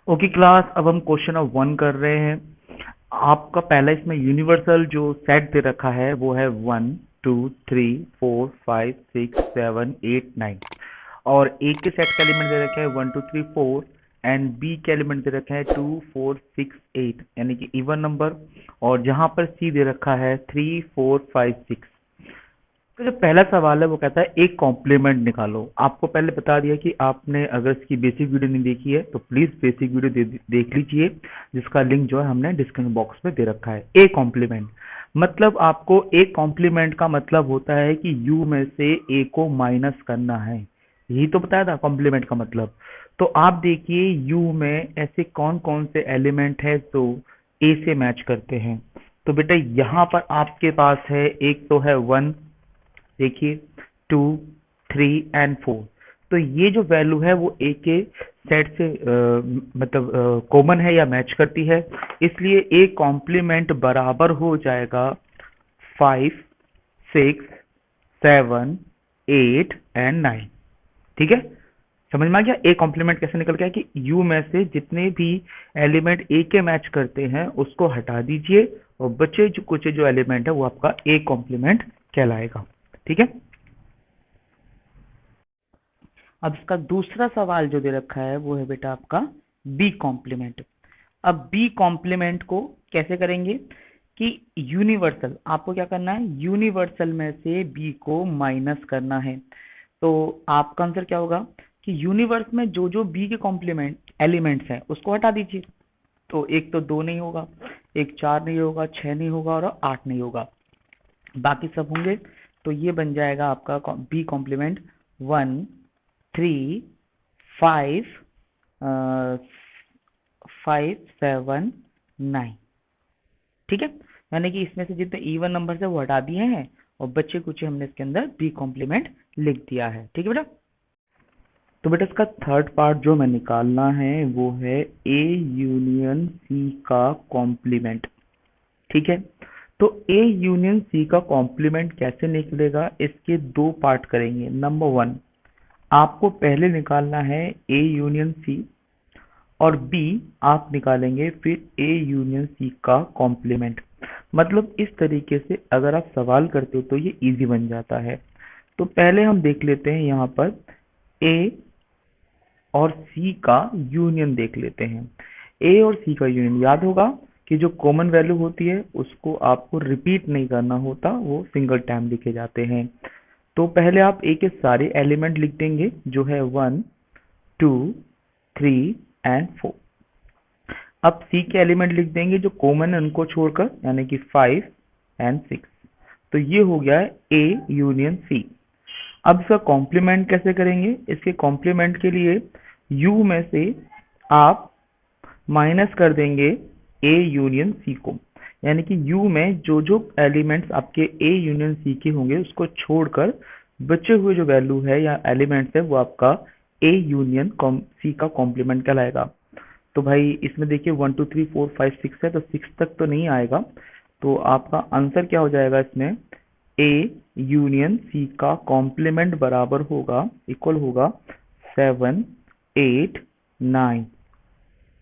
Okay class, अब हम question number 1 कर रहे हैं। आपका पहला इसमें यूनिवर्सल जो सेट दे रखा है वो है 1 2 3 4 5 6 7 8 9। और ए के सेट का एलिमेंट दे रखा है 1 2 3 4 एंड बी के एलिमेंट दे रखा है 2 4 6 8 यानी कि इवन नंबर। और जहां पर सी दे रखा है 3 4 5 6। तो जो पहला सवाल है वो कहता है एक कॉम्प्लीमेंट निकालो। आपको पहले बता दिया कि आपने अगर इसकी बेसिक वीडियो नहीं देखी है तो प्लीज बेसिक वीडियो देख लीजिए, जिसका लिंक जो है हमने डिस्क्रिप्शन बॉक्स में दे रखा है। ए कॉम्प्लीमेंट मतलब आपको एक कॉम्प्लीमेंट का मतलब होता है कि यू में से ए को माइनस करना है। यही तो बताया था कॉम्प्लीमेंट का मतलब। तो आप देखिए यू में ऐसे कौन कौन से एलिमेंट है तो ए से मैच करते हैं। तो बेटा यहाँ पर आपके पास है, एक तो है 1, देखिए 2 3 एंड 4। तो ये जो वैल्यू है वो ए के सेट से मतलब कॉमन है या मैच करती है, इसलिए ए कॉम्प्लीमेंट बराबर हो जाएगा 5 6 7 8 एंड 9। ठीक है, समझ में आ गया ए कॉम्प्लीमेंट कैसे निकल गया कि यू में से जितने भी एलिमेंट ए के मैच करते हैं उसको हटा दीजिए और बचे जो कुछ जो एलिमेंट है वो आपका ए कॉम्प्लीमेंट कहलाएगा। ठीक है, अब इसका दूसरा सवाल जो दे रखा है वो है बेटा आपका बी कॉम्प्लीमेंट। अब बी कॉम्प्लीमेंट को कैसे करेंगे कि यूनिवर्सल, आपको क्या करना है, यूनिवर्सल में से बी को माइनस करना है। तो आपका आंसर क्या होगा कि यूनिवर्स में जो जो बी के कॉम्प्लीमेंट एलिमेंट्स हैं उसको हटा दीजिए। तो एक तो 2 नहीं होगा, एक 4 नहीं होगा, 6 नहीं होगा और 8 नहीं होगा, बाकी सब होंगे। तो ये बन जाएगा आपका बी कॉम्प्लीमेंट 1 3 5 5 7 9। ठीक है, यानी कि इसमें से जितने इवन नंबर है वो हटा दिए हैं और बच्चे कुछ हमने इसके अंदर बी कॉम्प्लीमेंट लिख दिया है। ठीक है बेटा, तो बेटा इसका थर्ड पार्ट जो हमें निकालना है वो है ए यूनियन सी का कॉम्प्लीमेंट। ठीक है, तो ए यूनियन सी का कॉम्प्लीमेंट कैसे निकलेगा, इसके दो पार्ट करेंगे। नंबर 1, आपको पहले निकालना है ए यूनियन सी और बी आप निकालेंगे फिर ए यूनियन सी का कॉम्प्लीमेंट। मतलब इस तरीके से अगर आप सवाल करते हो तो ये इजी बन जाता है। तो पहले हम देख लेते हैं यहाँ पर ए और सी का यूनियन देख लेते हैं। ए और सी का यूनियन याद होगा कि जो कॉमन वैल्यू होती है उसको आपको रिपीट नहीं करना होता, वो सिंगल टाइम लिखे जाते हैं। तो पहले आप ए के सारे एलिमेंट लिख देंगे जो है 1 2 3 एंड 4। अब सी के एलिमेंट लिख देंगे जो कॉमन है उनको छोड़कर, यानी कि 5 एंड 6। तो ये हो गया है ए यूनियन सी। अब इसका कॉम्प्लीमेंट कैसे करेंगे, इसके कॉम्प्लीमेंट के लिए यू में से आप माइनस कर देंगे ए यूनियन सी को, यानी कि यू में जो जो एलिमेंट्स आपके ए यूनियन सी के होंगे उसको छोड़कर बचे हुए जो वैल्यू है या एलिमेंट्स है वो आपका ए यूनियन सी का कॉम्प्लीमेंट कहलाएगा। तो भाई इसमें देखिए 1 2 3 4 5 6 है तो 6 तक तो नहीं आएगा। तो आपका आंसर क्या हो जाएगा इसमें, ए यूनियन सी का कॉम्प्लीमेंट बराबर होगा, इक्वल होगा 7 8 9।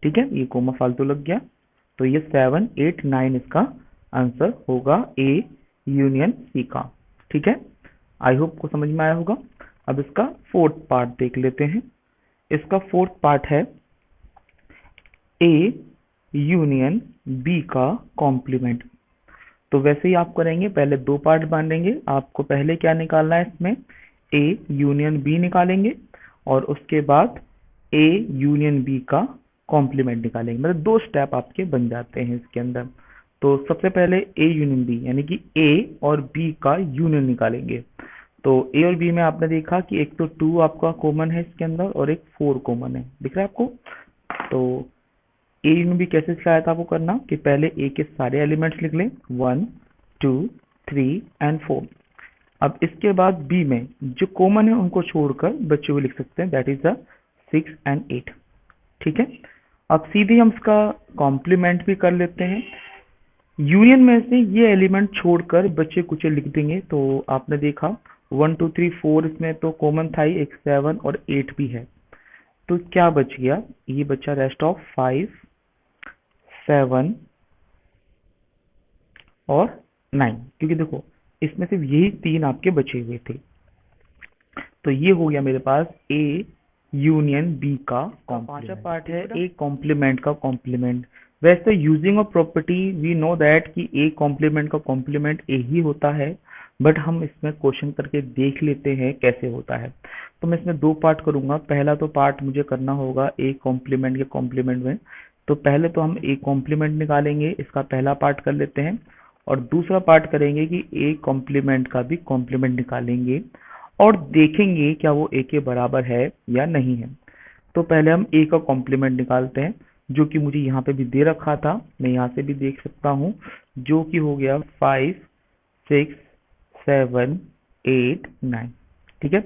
ठीक है, ये कोमा फालतू लग गया, तो ये 7 8 9 इसका आंसर होगा ए यूनियन सी का। ठीक है, आई होप को समझ में आया होगा। अब इसका फोर्थ पार्ट देख लेते हैं। इसका फोर्थ पार्ट है ए यूनियन बी का कॉम्प्लीमेंट। तो वैसे ही आप करेंगे, पहले दो पार्ट बांधेंगे। आपको पहले क्या निकालना है, इसमें ए यूनियन बी निकालेंगे और उसके बाद ए यूनियन बी का कॉम्प्लीमेंट निकालेंगे। मतलब दो स्टेप आपके बन जाते हैं इसके अंदर। तो सबसे पहले ए यूनियन बी यानी कि ए और बी का यूनियन निकालेंगे। तो ए और बी में आपने देखा कि एक तो 2 आपका कॉमन है इसके अंदर और एक 4 कॉमन है, दिख रहा है आपको। तो ए यूनियन बी कैसे सिखाया था आपको करना कि पहले ए के सारे एलिमेंट्स लिख लें 1 2 3 एंड 4। अब इसके बाद बी में जो कॉमन है उनको छोड़कर बच्चे हुए लिख सकते हैं, दैट इज द 6 एंड 8। ठीक है, अब सीधे हम इसका कॉम्प्लीमेंट भी कर लेते हैं। यूनियन में से ये एलिमेंट छोड़कर बच्चे कुछ लिख देंगे। तो आपने देखा 1 2 3 4 इसमें तो कॉमन था ही, एक 7 और 8 भी है। तो क्या बच गया, ये बचा रेस्ट ऑफ 5, 7 और 9, क्योंकि देखो इसमें सिर्फ यही 3 आपके बचे हुए थे। तो ये हो गया मेरे पास ए यूनियन बी का पांचवा पार्ट है ए कॉम्प्लीमेंट का कॉम्प्लीमेंट। वैसे using a property we know that कि ए कॉम्प्लीमेंट का कॉम्प्लीमेंट ए ही होता है, बट हम इसमें क्वेश्चन करके देख लेते हैं कैसे होता है। तो मैं इसमें 2 पार्ट करूंगा। पहला तो पार्ट मुझे करना होगा ए कॉम्प्लीमेंट के कॉम्प्लीमेंट में। तो पहले तो हम ए कॉम्प्लीमेंट निकालेंगे, इसका पहला पार्ट कर लेते हैं, और दूसरा पार्ट करेंगे कि ए कॉम्प्लीमेंट का भी कॉम्प्लीमेंट निकालेंगे और देखेंगे क्या वो ए के बराबर है या नहीं है। तो पहले हम ए का कॉम्प्लीमेंट निकालते हैं, जो कि मुझे यहाँ पे भी दे रखा था, मैं यहाँ से भी देख सकता हूँ, जो कि हो गया 5, 6, 7, 8, 9। ठीक है,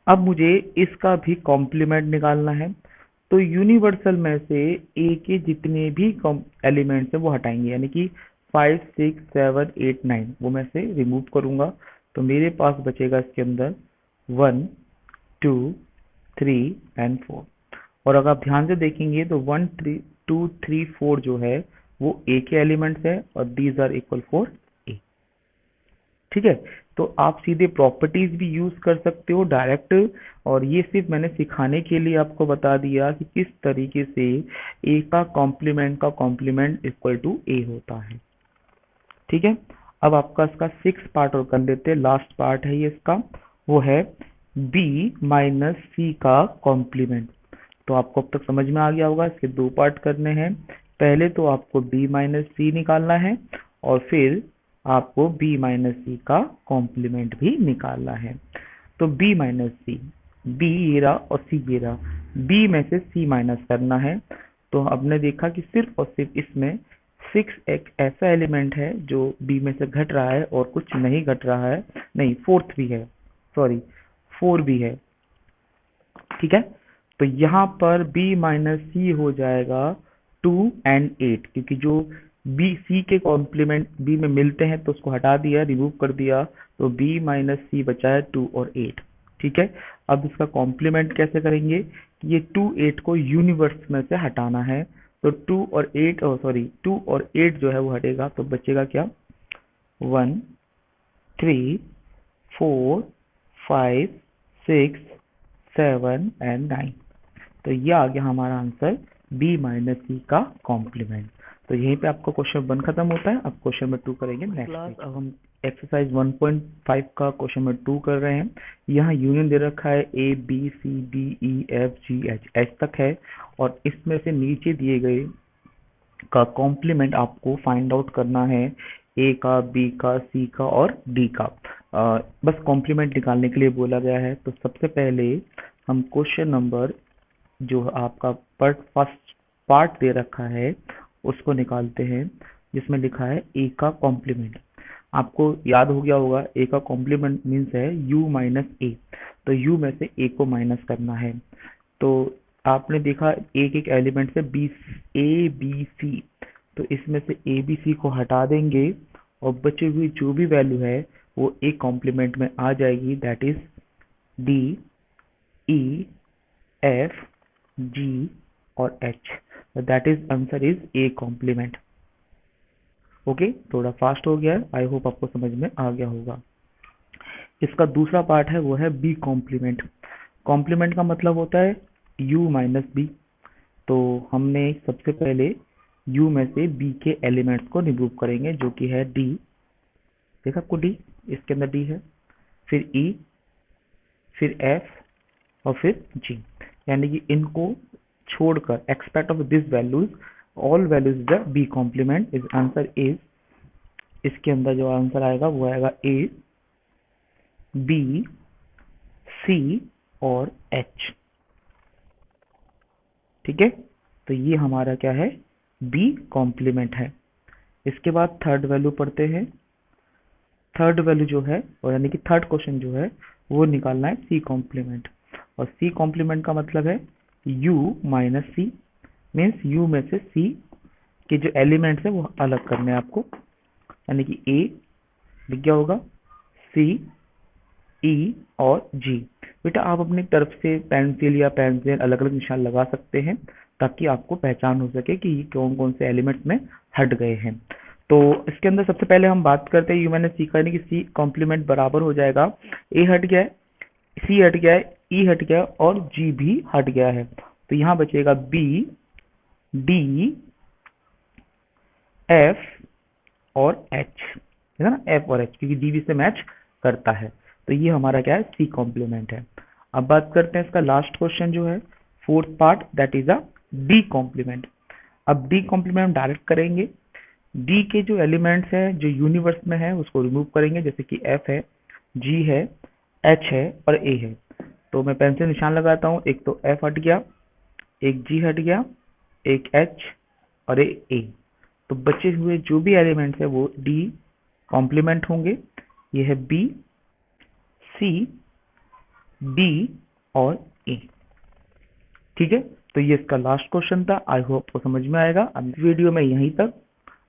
अब मुझे इसका भी कॉम्प्लीमेंट निकालना है। तो यूनिवर्सल में से ए के जितने भी एलिमेंट्स है वो हटाएंगे, यानी कि 5, 6, 7, 8, 9 वो मैं से रिमूव करूंगा। तो मेरे पास बचेगा इसके अंदर 1, 2, 3 एंड 4। और अगर आप ध्यान से देखेंगे तो 1, 3, 2, 3, 4 जो है वो ए के एलिमेंट्स है और these are equal for A. ठीक है, तो आप सीधे प्रॉपर्टीज भी यूज कर सकते हो डायरेक्ट, और ये सिर्फ मैंने सिखाने के लिए आपको बता दिया कि किस तरीके से ए का कॉम्प्लीमेंट इक्वल टू ए होता है। ठीक है, अब आपका इसका 6 पार्ट और कर लेते हैं, लास्ट पार्ट है ये इसका, वो है b माइनस सी का कॉम्प्लीमेंट। तो आपको अब तक समझ में आ गया होगा, इसके 2 पार्ट करने हैं। पहले तो आपको b माइनस सी निकालना है और फिर आपको b माइनस सी का कॉम्प्लीमेंट भी निकालना है। तो b माइनस सी, b ये रहा और c ये रहा, b में से c माइनस करना है। तो हमने देखा कि सिर्फ और सिर्फ इसमें 6 एक ऐसा एलिमेंट है जो b में से घट रहा है और कुछ नहीं घट रहा है, नहीं 4th भी है, सॉरी 4 भी है। ठीक है, तो यहाँ पर b माइनस सी हो जाएगा 2 एंड 8, क्योंकि जो b c के कॉम्प्लीमेंट b में मिलते हैं तो उसको हटा दिया, रिमूव कर दिया, तो b माइनस सी बचा है 2 और 8। ठीक है, अब इसका कॉम्प्लीमेंट कैसे करेंगे, ये 2, 8 को यूनिवर्स में से हटाना है। तो 2 और 8 2 और 8 जो है वो हटेगा, तो बचेगा क्या, 1, 3, 4, 5, 6, 7 एंड 9। तो ये आ गया हमारा आंसर b माइनस सी का कॉम्प्लीमेंट। तो यहीं पे आपका क्वेश्चन 1 खत्म होता है। अब क्वेश्चन नंबर 2 करेंगे नेक्स्ट क्लास। अब हम एक्सरसाइज 1.5 का क्वेश्चन नंबर 2 कर रहे हैं। यहाँ यूनियन दे रखा है a b c d e f g h h तक है, और इसमें से नीचे दिए गए का कॉम्प्लीमेंट आपको फाइंड आउट करना है, ए का, बी का, सी का और डी का। बस कॉम्प्लीमेंट निकालने के लिए बोला गया है। तो सबसे पहले हम क्वेश्चन नंबर जो आपका फर्स्ट पार्ट दे रखा है उसको निकालते हैं, जिसमें लिखा है ए का कॉम्प्लीमेंट। आपको याद हो गया होगा ए का कॉम्प्लीमेंट मीन्स है u माइनस ए, तो u में से a को माइनस करना है। तो आपने देखा एक एक एलिमेंट से बी ए बी सी, तो इसमें से ए बी सी को हटा देंगे और बची हुई जो भी वैल्यू है वो ए कॉम्प्लीमेंट में आ जाएगी, that is D E F G और H. That is answer is A complement. Okay, थोड़ा फास्ट हो गया है, आई होप आपको समझ में आ गया होगा। इसका दूसरा पार्ट है वो है बी कॉम्प्लीमेंट। कॉम्प्लीमेंट का मतलब होता है u माइनस बी। तो हमने सबसे पहले u में से b के एलिमेंट्स को रिमूव करेंगे, जो कि है d, देखा आपको d, इसके अंदर d है, फिर e, फिर f और फिर g, यानी कि इनको छोड़कर expect of this values all values the b complement is answer is, इसके अंदर जो आंसर आएगा वो आएगा a b c और h। ठीक है, तो ये हमारा क्या है, b कॉम्प्लीमेंट है। इसके बाद थर्ड वैल्यू पढ़ते हैं। थर्ड वैल्यू जो है, और यानी कि थर्ड क्वेश्चन जो है वो निकालना है सी कॉम्प्लीमेंट। और सी कॉम्प्लीमेंट का मतलब है u माइनस सी, मीन्स u में से c के जो एलिमेंट्स है वो अलग करने हैं आपको, यानी कि a लिख गया होगा, c, e और g। बेटा आप अपनी तरफ से पेंसिल या पेंसिल अलग अलग निशान लगा सकते हैं ताकि आपको पहचान हो सके कि ये कौन कौन से एलिमेंट्स में हट गए हैं। तो इसके अंदर सबसे पहले हम बात करते हैं, ये मैंने सीखा नहीं कि सी कॉम्प्लीमेंट बराबर हो जाएगा, ए हट गया है, सी हट गया है, ई हट गया है और जी भी हट गया है। तो यहाँ बचेगा बी, डी, एफ और एच, है ना, एफ और एच, क्योंकि डी भी से मैच करता है। तो ये हमारा क्या है, सी कॉम्प्लीमेंट है। अब बात करते हैं इसका लास्ट क्वेश्चन जो है, fourth part, that is a D complement. अब डी कॉम्प्लीमेंट हम डायरेक्ट करेंगे, डी के जो एलिमेंट्स है जो यूनिवर्स में है उसको रिमूव करेंगे, जैसे कि एफ है, जी है, एच है और ए है। तो मैं पेन से निशान लगाता हूँ, एक तो एफ हट गया, एक जी हट गया, एक एच और एक ए। तो बचे हुए जो भी एलिमेंट्स है वो डी कॉम्प्लीमेंट होंगे। ये है बी, सी, डी और ए। ठीक है, तो ये इसका लास्ट क्वेश्चन था। आई होप आपको समझ में आएगा। अब वीडियो में यहीं तक।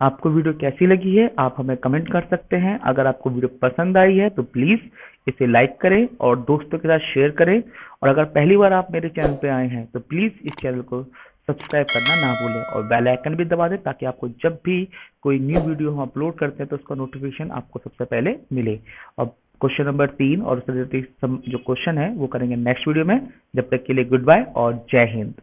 आपको वीडियो कैसी लगी है आप हमें कमेंट कर सकते हैं। अगर आपको वीडियो पसंद आई है तो प्लीज इसे लाइक करें और दोस्तों के साथ शेयर करें। और अगर पहली बार आप मेरे चैनल पे आए हैं तो प्लीज इस चैनल को सब्सक्राइब करना ना भूलें और बेल आइकन भी दबा दें ताकि आपको जब भी कोई न्यू वीडियो हम अपलोड करते हैं तो उसका नोटिफिकेशन आपको सबसे पहले मिले। और क्वेश्चन नंबर 3 और उससे रिलेटेड जो क्वेश्चन है वो करेंगे नेक्स्ट वीडियो में। जब तक के लिए गुड बाय और जय हिंद।